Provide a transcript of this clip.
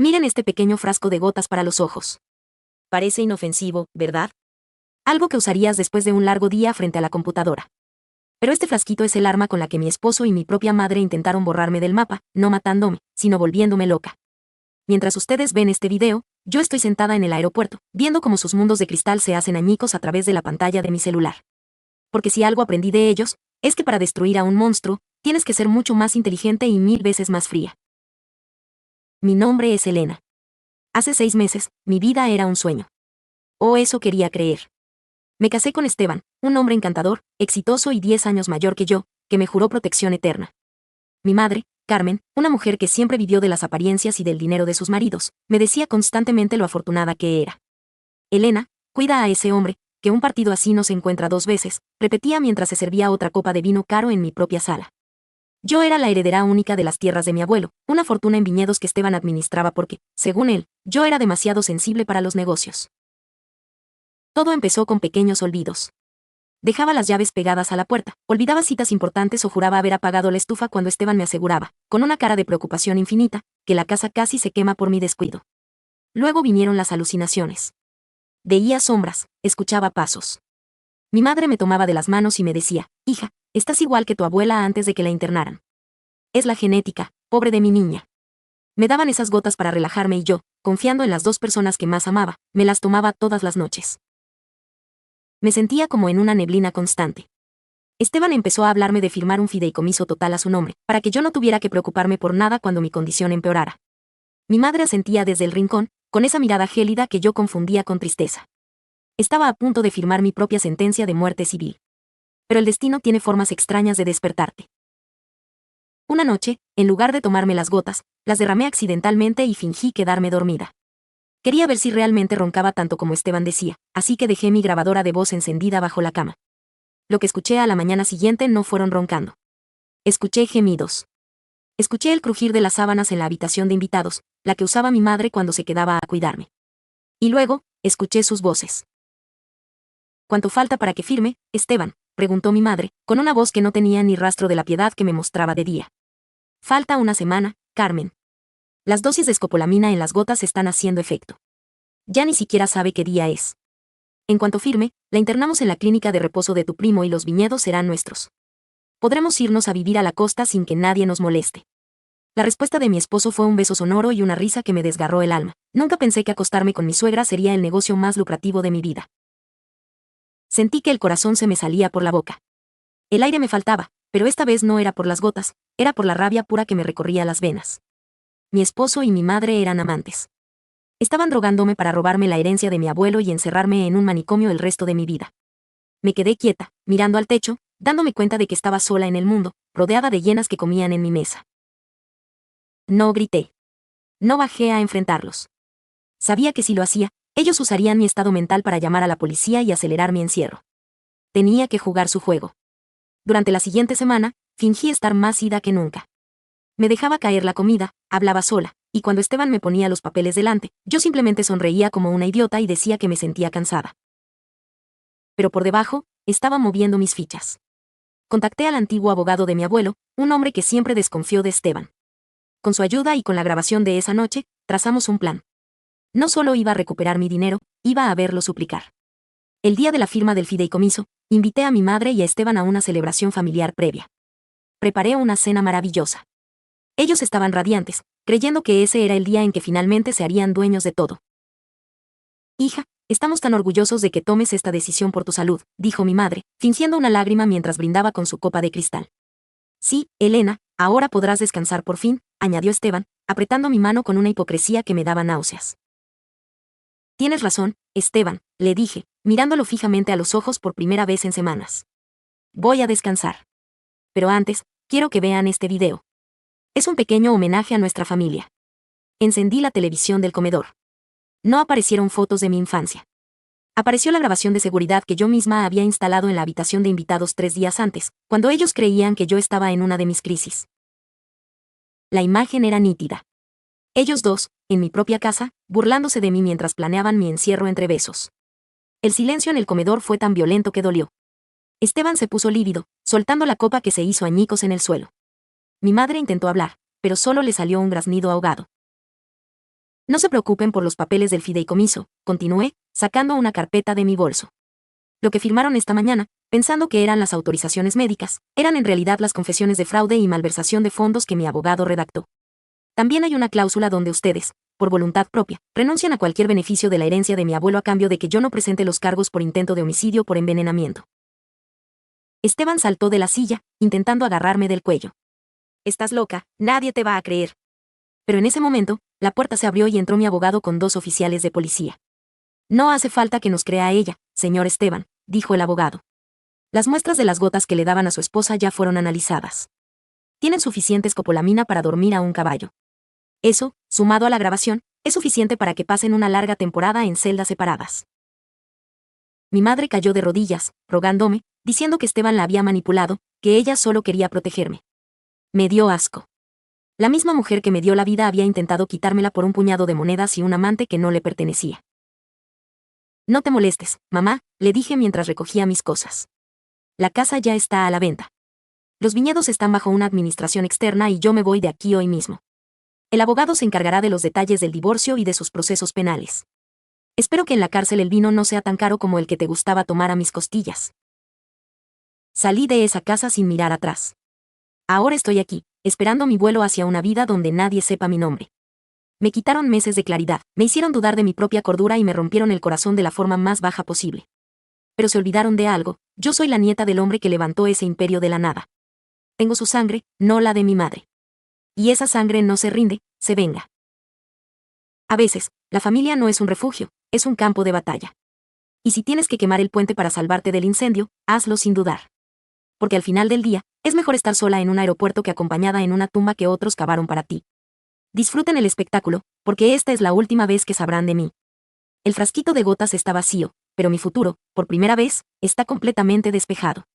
Miren este pequeño frasco de gotas para los ojos. Parece inofensivo, ¿verdad? Algo que usarías después de un largo día frente a la computadora. Pero este frasquito es el arma con la que mi esposo y mi propia madre intentaron borrarme del mapa, no matándome, sino volviéndome loca. Mientras ustedes ven este video, yo estoy sentada en el aeropuerto, viendo cómo sus mundos de cristal se hacen añicos a través de la pantalla de mi celular. Porque si algo aprendí de ellos, es que para destruir a un monstruo, tienes que ser mucho más inteligente y 1000 veces más fría. Mi nombre es Elena. Hace 6 meses, mi vida era un sueño. O eso quería creer. Me casé con Esteban, un hombre encantador, exitoso y 10 años mayor que yo, que me juró protección eterna. Mi madre, Carmen, una mujer que siempre vivió de las apariencias y del dinero de sus maridos, me decía constantemente lo afortunada que era. Elena, cuida a ese hombre, que un partido así no se encuentra 2 veces, repetía mientras se servía otra copa de vino caro en mi propia sala. Yo era la heredera única de las tierras de mi abuelo, una fortuna en viñedos que Esteban administraba porque, según él, yo era demasiado sensible para los negocios. Todo empezó con pequeños olvidos. Dejaba las llaves pegadas a la puerta, olvidaba citas importantes o juraba haber apagado la estufa cuando Esteban me aseguraba, con una cara de preocupación infinita, que la casa casi se quema por mi descuido. Luego vinieron las alucinaciones. Veía sombras, escuchaba pasos. Mi madre me tomaba de las manos y me decía, hija, estás igual que tu abuela antes de que la internaran. Es la genética, pobre de mi niña. Me daban esas gotas para relajarme y yo, confiando en las 2 personas que más amaba, me las tomaba todas las noches. Me sentía como en una neblina constante. Esteban empezó a hablarme de firmar un fideicomiso total a su nombre, para que yo no tuviera que preocuparme por nada cuando mi condición empeorara. Mi madre asentía desde el rincón, con esa mirada gélida que yo confundía con tristeza. Estaba a punto de firmar mi propia sentencia de muerte civil. Pero el destino tiene formas extrañas de despertarte. Una noche, en lugar de tomarme las gotas, las derramé accidentalmente y fingí quedarme dormida. Quería ver si realmente roncaba tanto como Esteban decía, así que dejé mi grabadora de voz encendida bajo la cama. Lo que escuché a la mañana siguiente no fueron roncando. Escuché gemidos. Escuché el crujir de las sábanas en la habitación de invitados, la que usaba mi madre cuando se quedaba a cuidarme. Y luego, escuché sus voces. ¿Cuánto falta para que firme, Esteban?, preguntó mi madre, con una voz que no tenía ni rastro de la piedad que me mostraba de día. Falta una semana, Carmen. Las dosis de escopolamina en las gotas están haciendo efecto. Ya ni siquiera sabe qué día es. En cuanto firme, la internamos en la clínica de reposo de tu primo y los viñedos serán nuestros. Podremos irnos a vivir a la costa sin que nadie nos moleste. La respuesta de mi esposo fue un beso sonoro y una risa que me desgarró el alma. Nunca pensé que acostarme con mi suegra sería el negocio más lucrativo de mi vida. Sentí que el corazón se me salía por la boca. El aire me faltaba, pero esta vez no era por las gotas, era por la rabia pura que me recorría las venas. Mi esposo y mi madre eran amantes. Estaban drogándome para robarme la herencia de mi abuelo y encerrarme en un manicomio el resto de mi vida. Me quedé quieta, mirando al techo, dándome cuenta de que estaba sola en el mundo, rodeada de hienas que comían en mi mesa. No grité. No bajé a enfrentarlos. Sabía que si lo hacía, ellos usarían mi estado mental para llamar a la policía y acelerar mi encierro. Tenía que jugar su juego. Durante la siguiente semana, fingí estar más ida que nunca. Me dejaba caer la comida, hablaba sola, y cuando Esteban me ponía los papeles delante, yo simplemente sonreía como una idiota y decía que me sentía cansada. Pero por debajo, estaba moviendo mis fichas. Contacté al antiguo abogado de mi abuelo, un hombre que siempre desconfió de Esteban. Con su ayuda y con la grabación de esa noche, trazamos un plan. No solo iba a recuperar mi dinero, iba a verlo suplicar. El día de la firma del fideicomiso, invité a mi madre y a Esteban a una celebración familiar previa. Preparé una cena maravillosa. Ellos estaban radiantes, creyendo que ese era el día en que finalmente se harían dueños de todo. Hija, estamos tan orgullosos de que tomes esta decisión por tu salud, dijo mi madre, fingiendo una lágrima mientras brindaba con su copa de cristal. Sí, Elena, ahora podrás descansar por fin, añadió Esteban, apretando mi mano con una hipocresía que me daba náuseas. Tienes razón, Esteban, le dije, mirándolo fijamente a los ojos por primera vez en semanas. Voy a descansar. Pero antes, quiero que vean este video. Es un pequeño homenaje a nuestra familia. Encendí la televisión del comedor. No aparecieron fotos de mi infancia. Apareció la grabación de seguridad que yo misma había instalado en la habitación de invitados 3 días antes, cuando ellos creían que yo estaba en una de mis crisis. La imagen era nítida. Ellos dos, en mi propia casa, burlándose de mí mientras planeaban mi encierro entre besos. El silencio en el comedor fue tan violento que dolió. Esteban se puso lívido, soltando la copa que se hizo añicos en el suelo. Mi madre intentó hablar, pero solo le salió un graznido ahogado. No se preocupen por los papeles del fideicomiso, continué, sacando una carpeta de mi bolso. Lo que firmaron esta mañana, pensando que eran las autorizaciones médicas, eran en realidad las confesiones de fraude y malversación de fondos que mi abogado redactó. También hay una cláusula donde ustedes, por voluntad propia, renuncian a cualquier beneficio de la herencia de mi abuelo a cambio de que yo no presente los cargos por intento de homicidio por envenenamiento. Esteban saltó de la silla, intentando agarrarme del cuello. Estás loca, nadie te va a creer. Pero en ese momento, la puerta se abrió y entró mi abogado con 2 oficiales de policía. No hace falta que nos crea ella, señor Esteban, dijo el abogado. Las muestras de las gotas que le daban a su esposa ya fueron analizadas. Tienen suficiente escopolamina para dormir a un caballo. Eso, sumado a la grabación, es suficiente para que pasen una larga temporada en celdas separadas. Mi madre cayó de rodillas, rogándome, diciendo que Esteban la había manipulado, que ella solo quería protegerme. Me dio asco. La misma mujer que me dio la vida había intentado quitármela por un puñado de monedas y un amante que no le pertenecía. No te molestes, mamá, le dije mientras recogía mis cosas. La casa ya está a la venta. Los viñedos están bajo una administración externa y yo me voy de aquí hoy mismo. El abogado se encargará de los detalles del divorcio y de sus procesos penales. Espero que en la cárcel el vino no sea tan caro como el que te gustaba tomar a mis costillas. Salí de esa casa sin mirar atrás. Ahora estoy aquí, esperando mi vuelo hacia una vida donde nadie sepa mi nombre. Me quitaron meses de claridad, me hicieron dudar de mi propia cordura y me rompieron el corazón de la forma más baja posible. Pero se olvidaron de algo, yo soy la nieta del hombre que levantó ese imperio de la nada. Tengo su sangre, no la de mi madre. Y esa sangre no se rinde, se venga. A veces, la familia no es un refugio, es un campo de batalla. Y si tienes que quemar el puente para salvarte del incendio, hazlo sin dudar. Porque al final del día, es mejor estar sola en un aeropuerto que acompañada en una tumba que otros cavaron para ti. Disfruten el espectáculo, porque esta es la última vez que sabrán de mí. El frasquito de gotas está vacío, pero mi futuro, por primera vez, está completamente despejado.